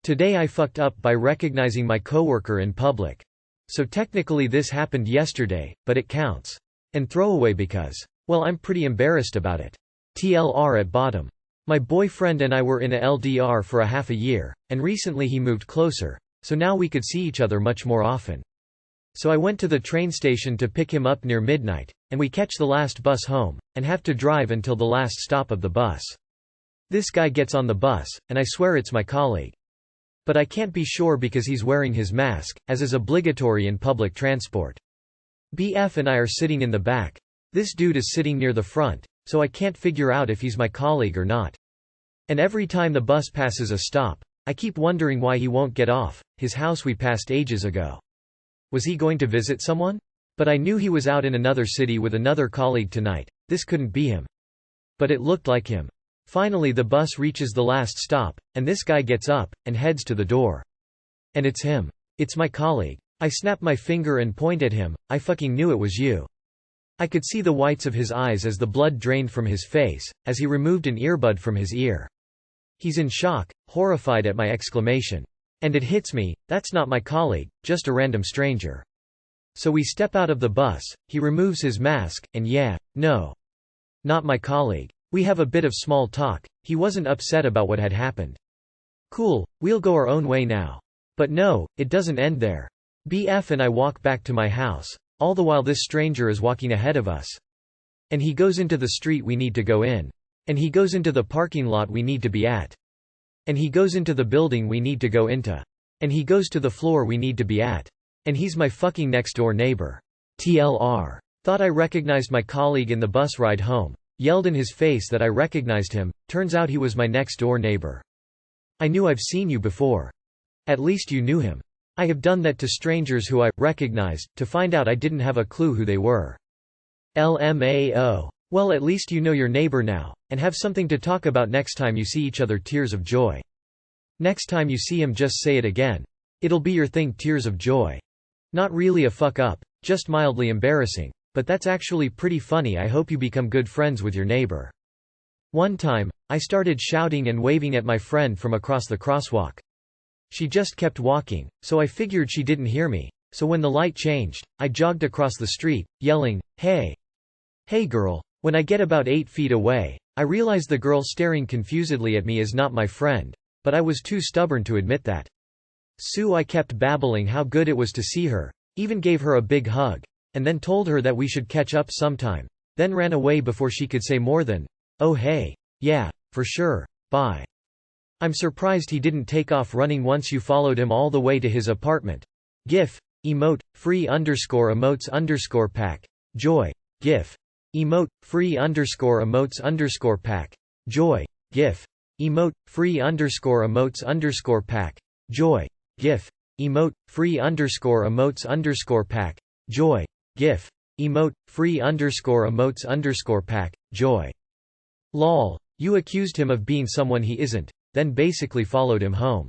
Today I fucked up by recognizing my coworker in public. So technically this happened yesterday, but it counts. And throwaway because, well, I'm pretty embarrassed about it. TLR at bottom. My boyfriend and I were in a LDR for a half a year, and recently he moved closer, so now we could see each other much more often. So I went to the train station to pick him up near midnight, and we catch the last bus home, and have to drive until the last stop of the bus. This guy gets on the bus, and I swear it's my colleague. But I can't be sure because he's wearing his mask, as is obligatory in public transport. BF and I are sitting in the back. This dude is sitting near the front, so I can't figure out if he's my colleague or not. And every time the bus passes a stop, I keep wondering why he won't get off. His house we passed ages ago. Was he going to visit someone? But I knew he was out in another city with another colleague tonight. This couldn't be him. But it looked like him. Finally the bus reaches the last stop, and this guy gets up, and heads to the door. And it's him. It's my colleague. I snap my finger and point at him. I fucking knew it was you. I could see the whites of his eyes as the blood drained from his face, as he removed an earbud from his ear. He's in shock, horrified at my exclamation. And it hits me, that's not my colleague, just a random stranger. So we step out of the bus, he removes his mask, and yeah, no. Not my colleague. We have a bit of small talk. He wasn't upset about what had happened. Cool, we'll go our own way now. But no, it doesn't end there. BF and I walk back to my house, all the while this stranger is walking ahead of us. And he goes into the street we need to go in. And he goes into the parking lot we need to be at. And he goes into the building we need to go into. And he goes to the floor we need to be at. And he's my fucking next door neighbor. TLR. Thought I recognized my colleague in the bus ride home. Yelled in his face that I recognized him, turns out he was my next door neighbor. I knew I've seen you before. At least you knew him. I have done that to strangers who I recognized, to find out I didn't have a clue who they were. LMAO. Well, at least you know your neighbor now, and have something to talk about next time you see each other. Tears of joy. Next time you see him just say it again. It'll be your thing. Tears of joy. Not really a fuck up, just mildly embarrassing. But that's actually pretty funny. I hope you become good friends with your neighbor. One time, I started shouting and waving at my friend from across the crosswalk. She just kept walking, so I figured she didn't hear me. So when the light changed, I jogged across the street, yelling, "Hey! Hey girl!" When I get about 8 feet away, I realize the girl staring confusedly at me is not my friend, but I was too stubborn to admit that. So I kept babbling how good it was to see her, even gave her a big hug. And then told her that we should catch up sometime, then ran away before she could say more than, "Oh hey, yeah, for sure, bye." I'm surprised he didn't take off running once you followed him all the way to his apartment. GIF. Emote. Free underscore emotes underscore pack. Joy. GIF. Emote. Free underscore emotes underscore pack. Joy. GIF. Emote. Free underscore emotes underscore pack. Joy. GIF. Emote. Free underscore emotes underscore pack. Joy. GIF. Emote. Free underscore emotes underscore pack. Joy. Lol. You accused him of being someone he isn't, then basically followed him home.